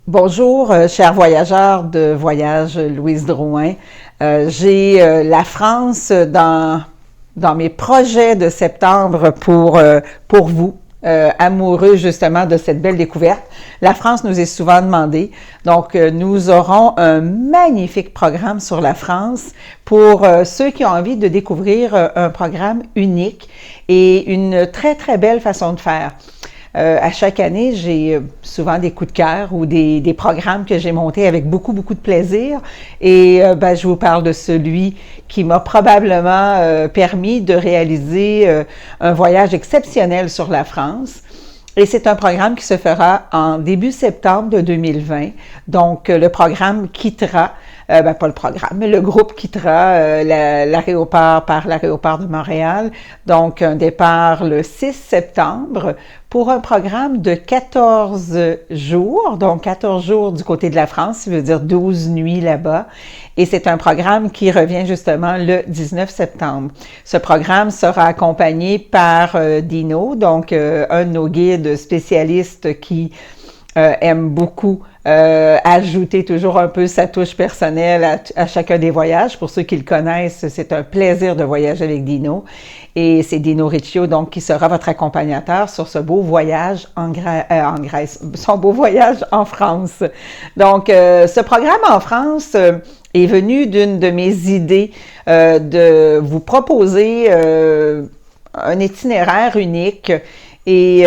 Bonjour, chers voyageurs de Voyage Louise Drouin. J'ai la France dans mes projets de septembre pour vous, amoureux justement de cette belle découverte. La France nous est souvent demandée, donc nous aurons un magnifique programme sur la France pour ceux qui ont envie de découvrir un programme unique et une très très belle façon de faire. À chaque année, j'ai souvent des coups de cœur ou des programmes que j'ai montés avec beaucoup de plaisir. Et je vous parle de celui qui m'a probablement permis de réaliser un voyage exceptionnel sur la France. Et c'est un programme qui se fera en début septembre de 2020. Donc, le programme quittera, pas le programme, mais le groupe quittera l'aéroport par l'aéroport de Montréal. Donc, un départ le 6 septembre pour un programme de 14 jours. Donc, 14 jours du côté de la France, ça veut dire 12 nuits là-bas. Et c'est un programme qui revient justement le 19 septembre. Ce programme sera accompagné par Dino, donc un de nos guides spécialistes qui aime beaucoup ajouter toujours un peu sa touche personnelle à chacun des voyages. Pour ceux qui le connaissent, c'est un plaisir de voyager avec Dino. Et c'est Dino Riccio, donc, qui sera votre accompagnateur sur ce beau voyage en Grèce, son beau voyage en France. Donc, ce programme en France est venu d'une de mes idées de vous proposer un itinéraire unique. Et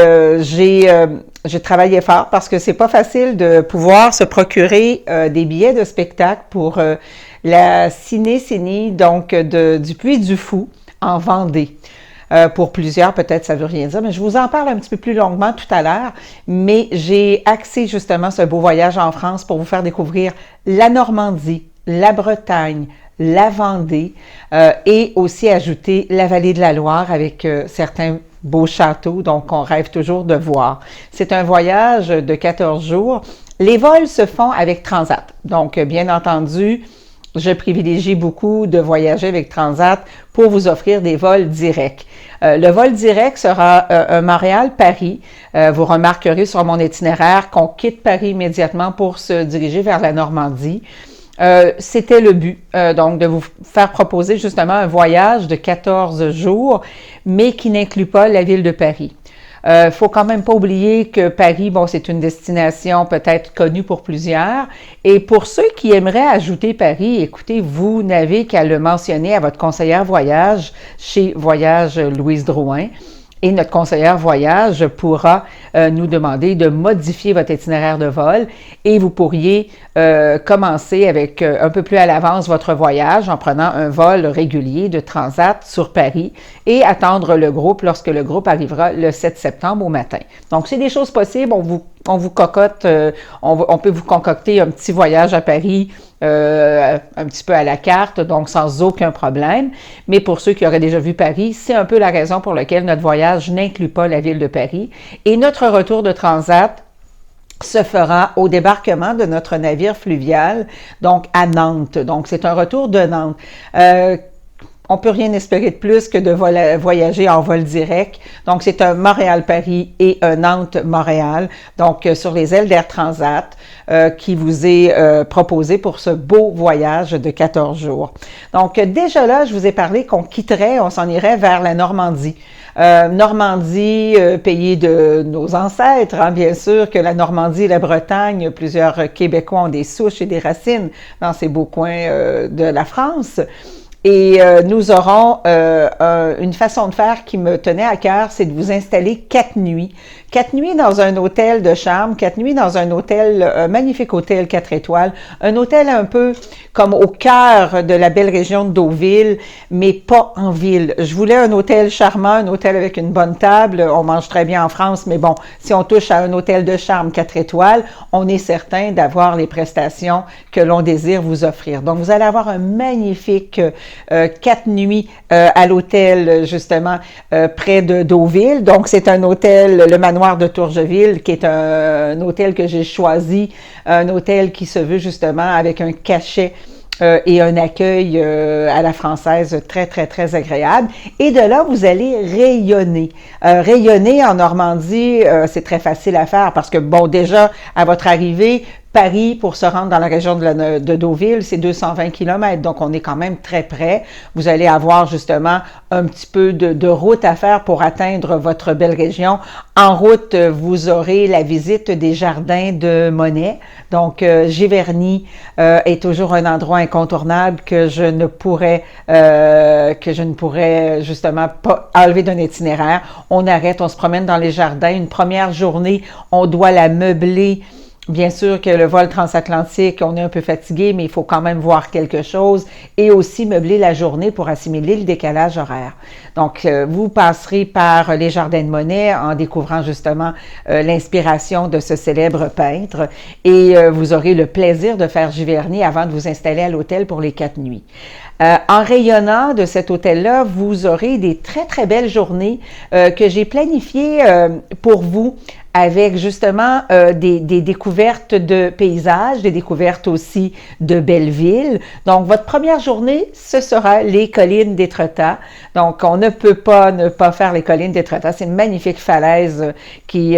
j'ai travaillé fort parce que c'est pas facile de pouvoir se procurer des billets de spectacle pour la Ciné-Cénie, donc du Puy-du-Fou en Vendée. Pour plusieurs, peut-être ça veut rien dire, mais je vous en parle un petit peu plus longuement tout à l'heure. Mais j'ai axé justement ce beau voyage en France pour vous faire découvrir la Normandie, la Bretagne, la Vendée et aussi ajouter la vallée de la Loire avec certains beaux châteaux, donc on rêve toujours de voir. C'est un voyage de 14 jours. Les vols se font avec Transat. Donc, bien entendu, je privilégie beaucoup de voyager avec Transat pour vous offrir des vols directs. Le vol direct sera un Montréal-Paris. Vous remarquerez sur mon itinéraire qu'on quitte Paris immédiatement pour se diriger vers la Normandie. C'était le but, donc de vous faire proposer justement un voyage de 14 jours, mais qui n'inclut pas la ville de Paris. Faut quand même pas oublier que Paris, bon, c'est une destination peut-être connue pour plusieurs. Et pour ceux qui aimeraient ajouter Paris, écoutez, vous n'avez qu'à le mentionner à votre conseillère voyage chez Voyage Louise Drouin. Et notre conseillère voyage pourra nous demander de modifier votre itinéraire de vol et vous pourriez commencer avec un peu plus à l'avance votre voyage en prenant un vol régulier de Transat sur Paris et attendre le groupe lorsque le groupe arrivera le 7 septembre au matin. Donc, c'est des choses possibles. On vous cocotte, on peut vous concocter un petit voyage à Paris un petit peu à la carte, donc sans aucun problème. Mais pour ceux qui auraient déjà vu Paris, c'est un peu la raison pour laquelle notre voyage n'inclut pas la ville de Paris. Et notre retour de Transat se fera au débarquement de notre navire fluvial, donc à Nantes. Donc, c'est un retour de Nantes. On peut rien espérer de plus que de voyager en vol direct. Donc, c'est un Montréal-Paris et un Nantes-Montréal, donc sur les ailes d'Air Transat, qui vous est proposé pour ce beau voyage de 14 jours. Donc, déjà là, je vous ai parlé qu'on quitterait, on s'en irait vers la Normandie. Normandie, pays de nos ancêtres, hein, bien sûr que la Normandie et la Bretagne, plusieurs Québécois ont des souches et des racines dans ces beaux coins de la France. Et nous aurons une façon de faire qui me tenait à cœur, c'est de vous installer 4 nuits. 4 nuits dans un hôtel de charme, 4 nuits dans un magnifique hôtel 4 étoiles, un hôtel un peu comme au cœur de la belle région de Deauville, mais pas en ville. Je voulais un hôtel charmant, un hôtel avec une bonne table. On mange très bien en France, mais bon, si on touche à un hôtel de charme 4 étoiles, on est certain d'avoir les prestations que l'on désire vous offrir. Donc, vous allez avoir un magnifique 4 nuits à l'hôtel, justement, près de Deauville. Donc, c'est un hôtel, le Manoir de Tourgeville, qui est un hôtel que j'ai choisi, un hôtel qui se veut justement avec un cachet et un accueil à la française très, très, très agréable. Et de là, vous allez rayonner. Rayonner en Normandie, c'est très facile à faire parce que, bon, déjà, à votre arrivée, Paris, pour se rendre dans la région de Deauville, c'est 220 km, donc on est quand même très près. Vous allez avoir justement un petit peu de route à faire pour atteindre votre belle région. En route, vous aurez la visite des jardins de Monet. Donc, Giverny est toujours un endroit incontournable que je ne pourrais justement pas enlever d'un itinéraire. On arrête, on se promène dans les jardins. Une première journée, on doit la meubler. Bien sûr que le vol transatlantique, on est un peu fatigué, mais il faut quand même voir quelque chose et aussi meubler la journée pour assimiler le décalage horaire. Donc, vous passerez par les jardins de Monet en découvrant justement l'inspiration de ce célèbre peintre et vous aurez le plaisir de faire Giverny avant de vous installer à l'hôtel pour les 4 nuits. En rayonnant de cet hôtel-là, vous aurez des très, très belles journées que j'ai planifiées pour vous avec justement des découvertes de paysages, des découvertes aussi de belles villes. Donc, votre première journée, ce sera les collines d'Étretat. Donc, on ne peut pas ne pas faire les collines d'Étretat. C'est une magnifique falaise qui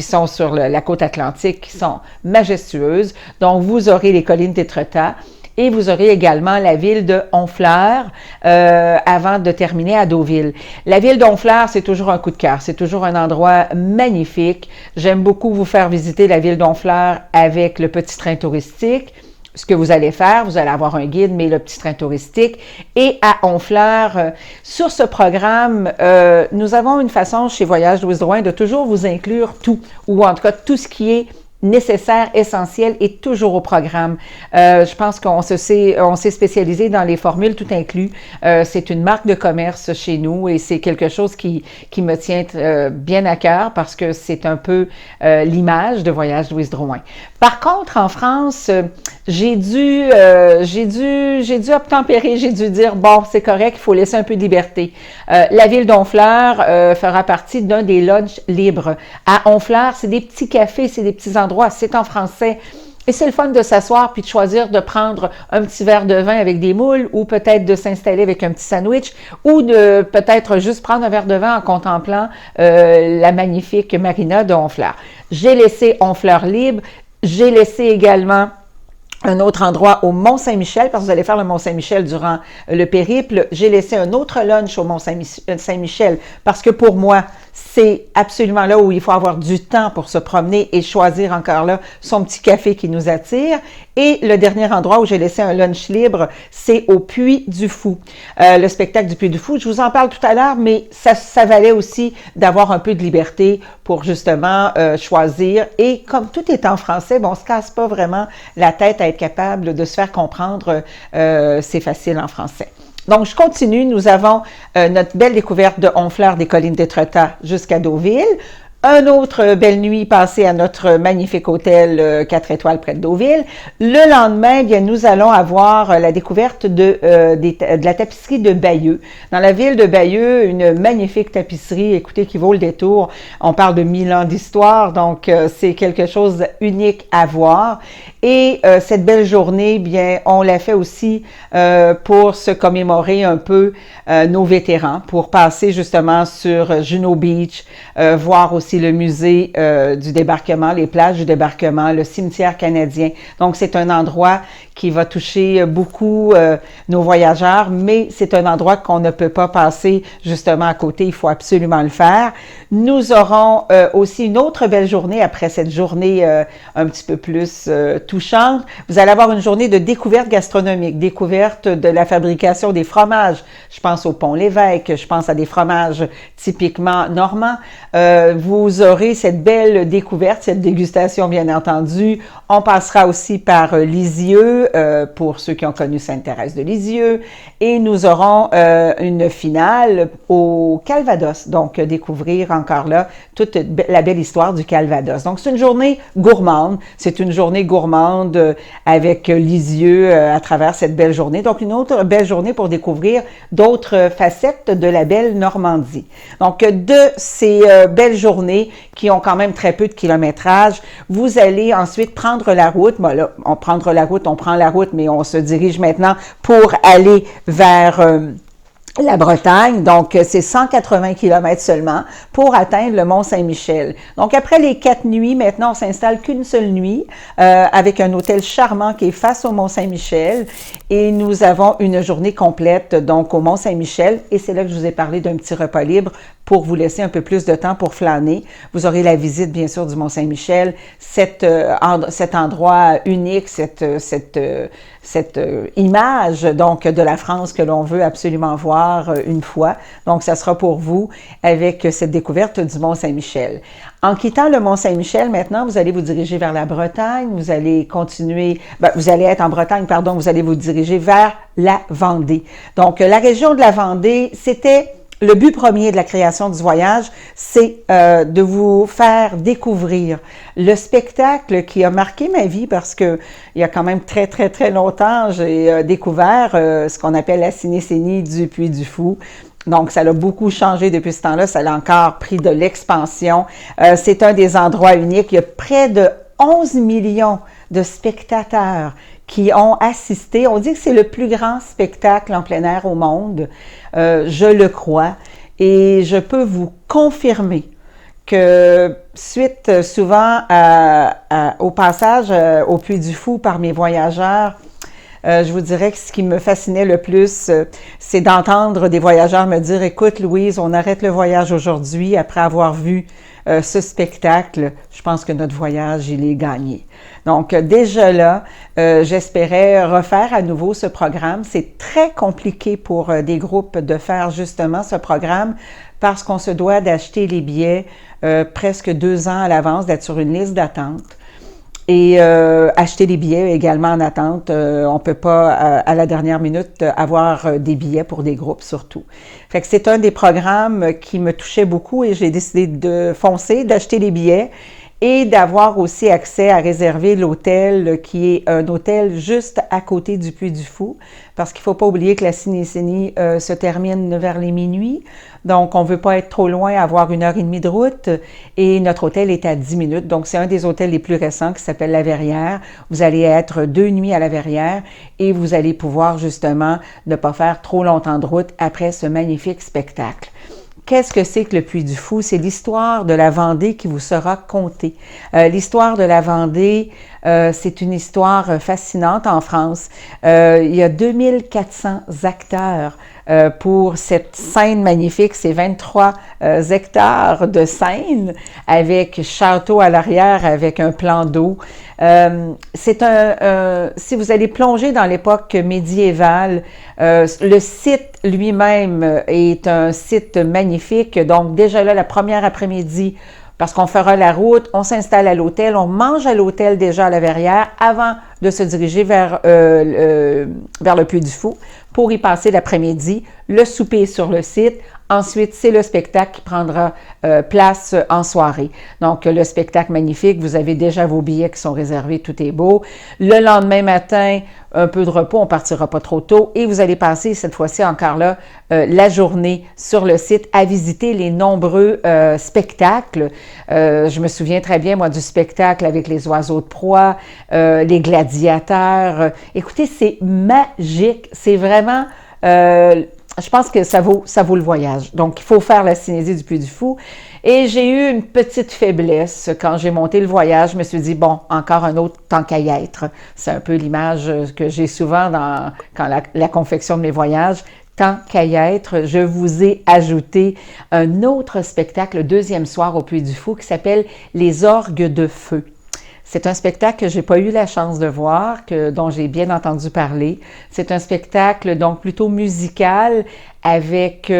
sont sur la côte atlantique, qui sont majestueuses. Donc, vous aurez les collines d'Étretat. Et vous aurez également la ville de Honfleur avant de terminer à Deauville. La ville d'Honfleur, c'est toujours un coup de cœur. C'est toujours un endroit magnifique. J'aime beaucoup vous faire visiter la ville d'Honfleur avec le petit train touristique. Ce que vous allez faire, vous allez avoir un guide, mais le petit train touristique. Et à Honfleur, sur ce programme, nous avons une façon chez Voyage Louise Drouin de toujours vous inclure tout, ou en tout cas tout ce qui est nécessaire, essentiel et toujours au programme. Je pense qu'on s'est spécialisé dans les formules tout inclus. C'est une marque de commerce chez nous et c'est quelque chose qui me tient bien à cœur parce que c'est un peu l'image de Voyage Louise Drouin. Par contre, en France, j'ai dû obtempérer, j'ai dû dire, bon, c'est correct, il faut laisser un peu de liberté. La ville d'Honfleur fera partie d'un des loges libres. À Honfleur, c'est des petits cafés, c'est des petits endroits, c'est en français. Et c'est le fun de s'asseoir puis de choisir de prendre un petit verre de vin avec des moules ou peut-être de s'installer avec un petit sandwich ou de peut-être juste prendre un verre de vin en contemplant la magnifique marina de Honfleur. J'ai laissé Honfleur libre. J'ai laissé également un autre endroit au Mont-Saint-Michel, parce que vous allez faire le Mont-Saint-Michel durant le périple. J'ai laissé un autre lunch au Mont-Saint-Michel, parce que pour moi, c'est absolument là où il faut avoir du temps pour se promener et choisir encore là son petit café qui nous attire. Et le dernier endroit où j'ai laissé un lunch libre, c'est au Puy du Fou. Le spectacle du Puy du Fou, je vous en parle tout à l'heure, mais ça valait aussi d'avoir un peu de liberté pour justement choisir. Et comme tout est en français, bon, on se casse pas vraiment la tête à être capable de se faire comprendre, c'est facile en français. Donc, je continue. Nous avons notre belle découverte de Honfleur des collines d'Étretat jusqu'à Deauville. Une autre belle nuit passée à notre magnifique hôtel 4 étoiles près de Deauville. Le lendemain, bien, nous allons avoir la découverte de la tapisserie de Bayeux. Dans la ville de Bayeux, une magnifique tapisserie, écoutez, qui vaut le détour. On parle de 1000 ans d'histoire, donc c'est quelque chose unique à voir. Et cette belle journée, bien, on l'a fait aussi pour se commémorer un peu nos vétérans, pour passer justement sur Juno Beach, voir aussi le musée du débarquement, les plages du débarquement, le cimetière canadien. Donc, c'est un endroit qui va toucher beaucoup nos voyageurs, mais c'est un endroit qu'on ne peut pas passer justement à côté. Il faut absolument le faire. Nous aurons aussi une autre belle journée après cette journée un petit peu plus touchante. Vous allez avoir une journée de découverte gastronomique, découverte de la fabrication des fromages. Je pense au Pont-l'Évêque, je pense à des fromages typiquement normands. Vous aurez cette belle découverte, cette dégustation bien entendu. On passera aussi par Lisieux, pour ceux qui ont connu Sainte-Thérèse de Lisieux. Et nous aurons une finale au Calvados. Donc, découvrir encore là toute la belle histoire du Calvados. Donc, c'est une journée gourmande. C'est une journée gourmande avec Lisieux à travers cette belle journée. Donc, une autre belle journée pour découvrir d'autres facettes de la belle Normandie. Donc, de ces belles journées, journées qui ont quand même très peu de kilométrage. Vous allez ensuite prendre la route. Bon, là, on prend la route, mais on se dirige maintenant pour aller vers la Bretagne, donc c'est 180 km seulement pour atteindre le Mont-Saint-Michel. Donc après les 4 nuits, maintenant on s'installe qu'une seule nuit avec un hôtel charmant qui est face au Mont-Saint-Michel et nous avons une journée complète donc au Mont-Saint-Michel et c'est là que je vous ai parlé d'un petit repas libre pour vous laisser un peu plus de temps pour flâner. Vous aurez la visite bien sûr du Mont-Saint-Michel, cet endroit unique, cette image donc de la France que l'on veut absolument voir une fois. Donc, ça sera pour vous avec cette découverte du Mont-Saint-Michel. En quittant le Mont-Saint-Michel, maintenant, vous allez vous diriger vers la Bretagne. Vous allez continuer, vous allez être en Bretagne, pardon, vous allez vous diriger vers la Vendée. Donc, la région de la Vendée, c'était le but premier de la création du voyage, c'est de vous faire découvrir le spectacle qui a marqué ma vie parce que il y a quand même très, très, très longtemps, j'ai découvert ce qu'on appelle la cinécénie du Puy du Fou. Donc, ça a beaucoup changé depuis ce temps-là. Ça a encore pris de l'expansion. C'est un des endroits uniques. Il y a près de 11 millions de spectateurs qui ont assisté. On dit que c'est le plus grand spectacle en plein air au monde. Je le crois. Et je peux vous confirmer que suite souvent au passage au Puy du Fou par mes voyageurs, je vous dirais que ce qui me fascinait le plus, c'est d'entendre des voyageurs me dire « Écoute, Louise, on arrête le voyage aujourd'hui après avoir vu ce spectacle. Je pense que notre voyage, il est gagné. » Donc, déjà là, j'espérais refaire à nouveau ce programme. C'est très compliqué pour des groupes de faire justement ce programme parce qu'on se doit d'acheter les billets presque 2 ans à l'avance, d'être sur une liste d'attente. Et acheter des billets également en attente. On peut pas, à la dernière minute, avoir des billets pour des groupes surtout. Fait que c'est un des programmes qui me touchait beaucoup et j'ai décidé de foncer, d'acheter les billets et d'avoir aussi accès à réserver l'hôtel qui est un hôtel juste à côté du Puy du Fou parce qu'il faut pas oublier que la cinécénie se termine vers les minuit. Donc, on veut pas être trop loin, avoir 1h30 de route et notre hôtel est à 10 minutes. Donc, c'est un des hôtels les plus récents qui s'appelle La Verrière. Vous allez être 2 nuits à La Verrière et vous allez pouvoir justement ne pas faire trop longtemps de route après ce magnifique spectacle. Qu'est-ce que c'est que le Puy du Fou? C'est l'histoire de la Vendée qui vous sera contée. L'histoire de la Vendée, c'est une histoire fascinante en France. Il y a 2400 acteurs pour cette scène magnifique. C'est 23 hectares de scène avec château à l'arrière, avec un plan d'eau. C'est si vous allez plonger dans l'époque médiévale, le site lui-même est un site magnifique. Donc déjà là, la première après-midi, parce qu'on fera la route, on s'installe à l'hôtel, on mange à l'hôtel déjà à La Verrière avant de se diriger vers le Puy du Fou pour y passer l'après-midi. Le souper sur le site. Ensuite, c'est le spectacle qui prendra place en soirée. Donc, le spectacle magnifique, vous avez déjà vos billets qui sont réservés, tout est beau. Le lendemain matin, un peu de repos, on partira pas trop tôt et vous allez passer cette fois-ci encore là la journée sur le site à visiter les nombreux spectacles. Je me souviens très bien, moi, du spectacle avec les oiseaux de proie, les gladiateurs. Écoutez, c'est magique. C'est vraiment... je pense que ça vaut le voyage. Donc, il faut faire la cinésie du Puy du Fou. Et j'ai eu une petite faiblesse quand j'ai monté le voyage. Je me suis dit, bon, encore un autre tant qu'à y être. C'est un peu l'image que j'ai souvent quand la confection de mes voyages. Tant qu'à y être, je vous ai ajouté un autre spectacle le deuxième soir au Puy du Fou qui s'appelle « Les orgues de feu ». C'est un spectacle que j'ai pas eu la chance de voir, dont j'ai bien entendu parler. C'est un spectacle donc plutôt musical avec,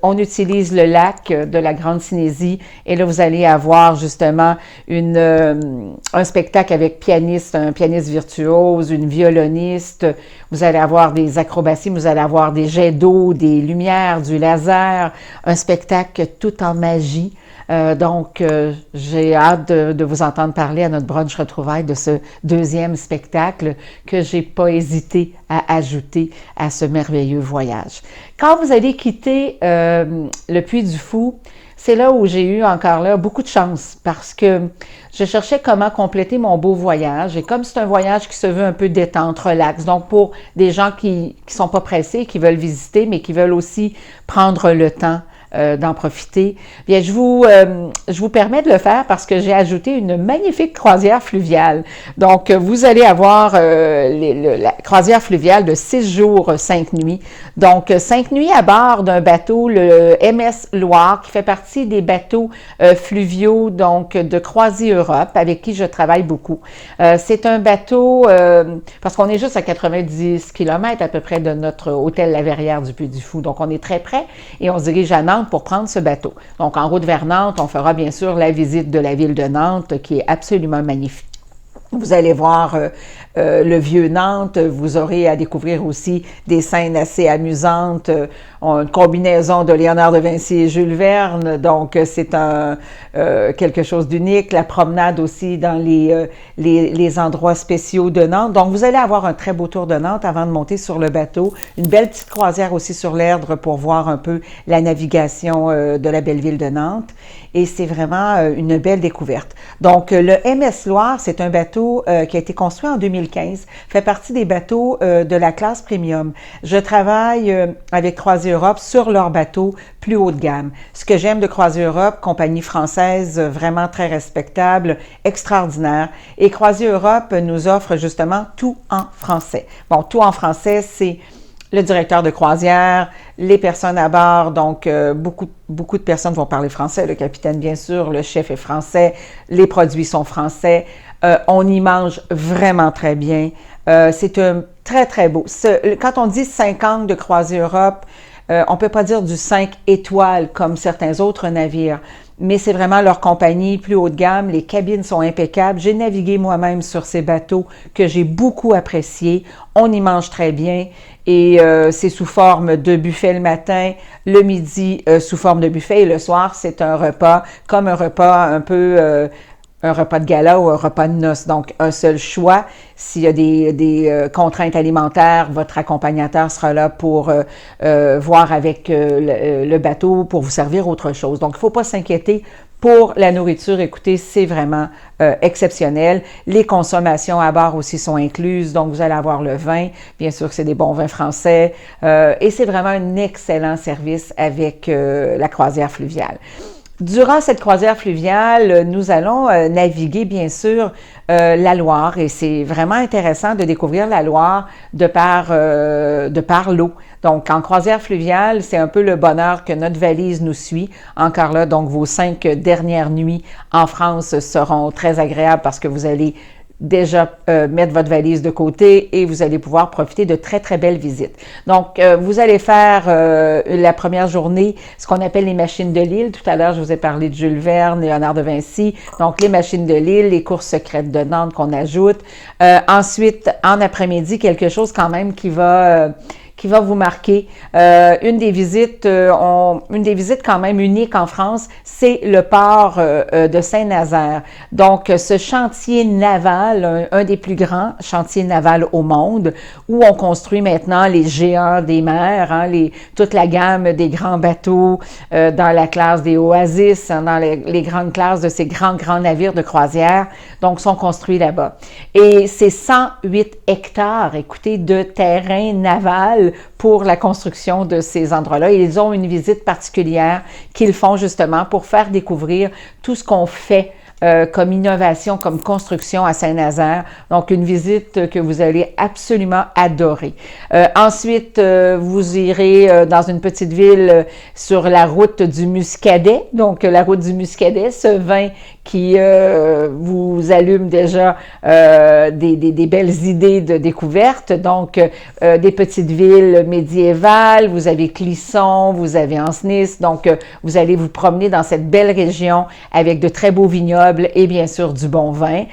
on utilise le lac de la Grande Cinésie et là vous allez avoir justement un spectacle avec un pianiste virtuose, une violoniste. Vous allez avoir des acrobaties, vous allez avoir des jets d'eau, des lumières, du laser, un spectacle tout en magie. Donc, j'ai hâte de vous entendre parler à notre brunch retrouvailles de ce deuxième spectacle que j'ai pas hésité à ajouter à ce merveilleux voyage. Quand vous allez quitter le Puy du Fou, c'est là où j'ai eu encore là beaucoup de chance parce que je cherchais comment compléter mon beau voyage et comme c'est un voyage qui se veut un peu détente, relax, donc pour des gens qui sont pas pressés, qui veulent visiter mais qui veulent aussi prendre le temps d'en profiter. Bien, je vous permets de le faire parce que j'ai ajouté une magnifique croisière fluviale. Donc, vous allez avoir la croisière fluviale de 6 jours, 5 nuits. Donc, 5 nuits à bord d'un bateau, le MS Loire, qui fait partie des bateaux fluviaux, donc de Croisière Europe, avec qui je travaille beaucoup. C'est un bateau, parce qu'on est juste à 90 km à peu près de notre hôtel La Verrière du Puy-du-Fou. Donc, on est très près et on se dirige à Nantes pour prendre ce bateau. Donc, en route vers Nantes, on fera bien sûr la visite de la ville de Nantes qui est absolument magnifique. Vous allez voir le vieux Nantes, vous aurez à découvrir aussi des scènes assez amusantes, une combinaison de Léonard de Vinci et Jules Verne, donc c'est quelque chose d'unique. La promenade aussi dans les endroits spéciaux de Nantes. Donc vous allez avoir un très beau tour de Nantes avant de monter sur le bateau. Une belle petite croisière aussi sur l'Erdre pour voir un peu la navigation de la belle ville de Nantes. Et c'est vraiment une belle découverte. Donc le MS Loire, c'est un bateau qui a été construit en 2015, fait partie des bateaux de la classe premium. Je travaille avec Croisière Europe sur leurs bateaux plus haut de gamme. Ce que j'aime de Croisière Europe, compagnie française vraiment très respectable, extraordinaire. Et Croisière Europe nous offre justement tout en français. Bon, tout en français, c'est le directeur de croisière, les personnes à bord, donc beaucoup de personnes vont parler français, le capitaine bien sûr, le chef est français, les produits sont français, on y mange vraiment très bien, c'est un très très beau. Quand on dit 5 angles de Croisière Europe, on peut pas dire du 5 étoiles comme certains autres navires, mais c'est vraiment leur compagnie plus haut de gamme, les cabines sont impeccables. J'ai navigué moi-même sur ces bateaux que j'ai beaucoup appréciés. On y mange très bien et c'est sous forme de buffet le matin, le midi sous forme de buffet et le soir, c'est un repas comme un repas un peu un repas de gala ou un repas de noces. Donc, un seul choix. S'il y a des contraintes alimentaires, votre accompagnateur sera là pour voir avec le bateau pour vous servir autre chose. Donc, il ne faut pas s'inquiéter. Pour la nourriture, écoutez, c'est vraiment exceptionnel. Les consommations à bord aussi sont incluses, donc vous allez avoir le vin. Bien sûr que c'est des bons vins français. Et c'est vraiment un excellent service avec la croisière fluviale. Durant cette croisière fluviale, nous allons naviguer, bien sûr, la Loire et c'est vraiment intéressant de découvrir la Loire de par l'eau. Donc, en croisière fluviale, c'est un peu le bonheur que notre valise nous suit. Encore là, donc, vos 5 dernières nuits en France seront très agréables parce que vous allez déjà mettre votre valise de côté et vous allez pouvoir profiter de très, très belles visites. Donc, vous allez faire la première journée, ce qu'on appelle les machines de l'île. Tout à l'heure, je vous ai parlé de Jules Verne, Léonard de Vinci. Donc, les machines de l'île, les courses secrètes de Nantes qu'on ajoute. Ensuite, en après-midi, quelque chose quand même qui va vous marquer. Une des visites quand même uniques en France, c'est le port de Saint-Nazaire. Donc, ce chantier naval, un des plus grands chantiers navals au monde, où on construit maintenant les géants des mers, hein, toute la gamme des grands bateaux dans la classe des Oasis, hein, dans les grandes classes de ces grands navires de croisière, donc sont construits là-bas. Et c'est 108 hectares, écoutez, de terrain naval pour la construction de ces endroits-là. Ils ont une visite particulière qu'ils font justement pour faire découvrir tout ce qu'on fait comme innovation, comme construction à Saint-Nazaire. Donc, une visite que vous allez absolument adorer. Ensuite, vous irez dans une petite ville sur la route du Muscadet. Donc, la route du Muscadet, ce vin qui vous allume déjà des belles idées de découverte. Donc, des petites villes médiévales, vous avez Clisson, vous avez Ancenis. Donc, vous allez vous promener dans cette belle région avec de très beaux vignobles et bien sûr du bon vin.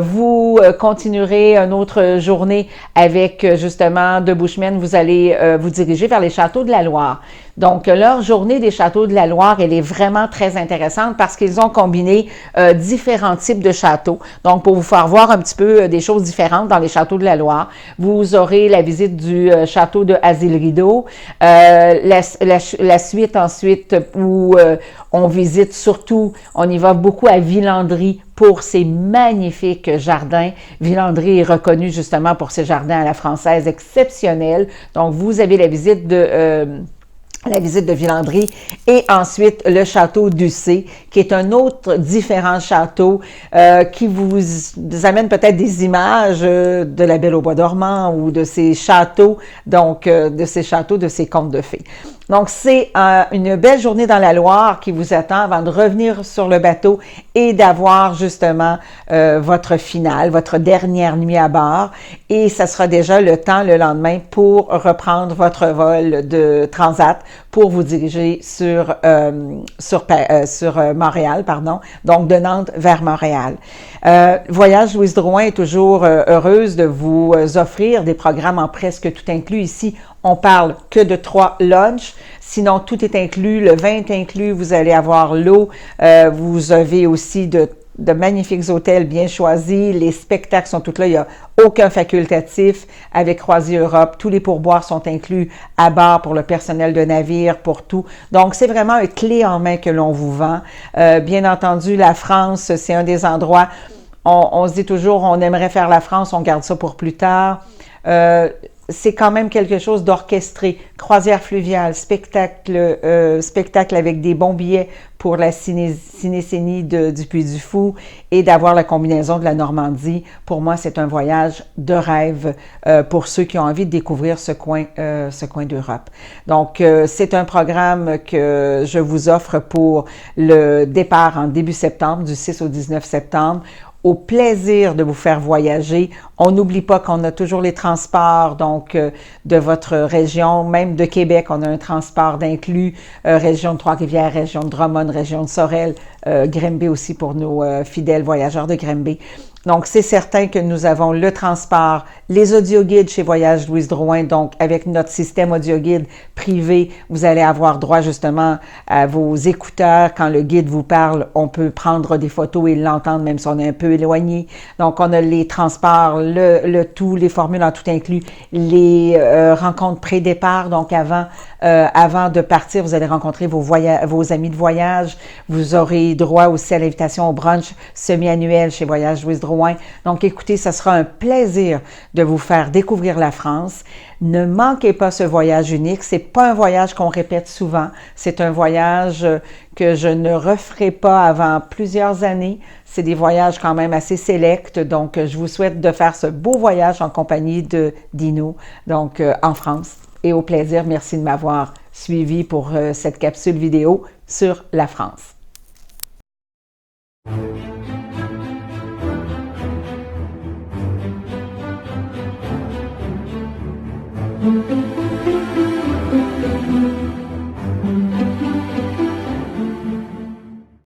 Vous continuerez une autre journée avec justement de Bushman, vous allez vous diriger vers les châteaux de la Loire. Donc, leur journée des Châteaux de la Loire, elle est vraiment très intéressante parce qu'ils ont combiné différents types de châteaux. Donc, pour vous faire voir un petit peu des choses différentes dans les Châteaux de la Loire, vous aurez la visite du château de Azil-Rideau, la suite ensuite où on visite surtout, on y va beaucoup à Villandry pour ses magnifiques jardins. Villandry est reconnu justement pour ses jardins à la française exceptionnels. Donc, vous avez la visite de Villandry et ensuite le château d'Ussé, qui est un autre différent château qui vous amène peut-être des images de la Belle au bois dormant ou de ces châteaux, donc de ces contes de fées. Donc, c'est une belle journée dans la Loire qui vous attend avant de revenir sur le bateau et d'avoir justement votre finale, votre dernière nuit à bord. Et ça sera déjà le temps le lendemain pour reprendre votre vol de Transat pour vous diriger sur Montréal, pardon, donc de Nantes vers Montréal. Voyage Louise Drouin est toujours heureuse de vous offrir des programmes en presque tout inclus. Ici, on parle que de 3 lunchs. Sinon, tout est inclus. Le vin est inclus. Vous allez avoir l'eau. Vous avez aussi de magnifiques hôtels bien choisis. Les spectacles sont tous là. Il n'y a aucun facultatif avec Croisière Europe. Tous les pourboires sont inclus à bord pour le personnel de navire, pour tout. Donc, c'est vraiment une clé en main que l'on vous vend. Bien entendu, la France, c'est un des endroits. On se dit toujours, on aimerait faire la France, on garde ça pour plus tard. C'est quand même quelque chose d'orchestré. Croisière fluviale, spectacle avec des bons billets pour la cinécénie du Puy-du-Fou et d'avoir la combinaison de la Normandie. Pour moi, c'est un voyage de rêve pour ceux qui ont envie de découvrir ce coin d'Europe. Donc, c'est un programme que je vous offre pour le départ en début septembre, du 6 au 19 septembre. Au plaisir de vous faire voyager. On n'oublie pas qu'on a toujours les transports, donc de votre région, même de Québec, on a un transport d'inclus, région de Trois-Rivières, région de Drummond, région de Sorel, Grimby aussi pour nos fidèles voyageurs de Grimby. Donc, c'est certain que nous avons le transport, les audioguides chez Voyage Louise Drouin. Donc, avec notre système audioguide privé, vous allez avoir droit justement à vos écouteurs. Quand le guide vous parle, on peut prendre des photos et l'entendre même si on est un peu éloigné. Donc, on a les transports, le tout, les formules en tout inclus, les rencontres pré-départ. Donc, avant de partir, vous allez rencontrer vos amis de voyage. Vous aurez droit aussi à l'invitation au brunch semi-annuel chez Voyage Louise Drouin. Donc, écoutez, ça sera un plaisir de vous faire découvrir la France. Ne manquez pas ce voyage unique. C'est pas un voyage qu'on répète souvent. C'est un voyage que je ne referai pas avant plusieurs années. C'est des voyages quand même assez sélects. Donc, je vous souhaite de faire ce beau voyage en compagnie de Dino, donc en France. Et au plaisir, merci de m'avoir suivi pour cette capsule vidéo sur la France.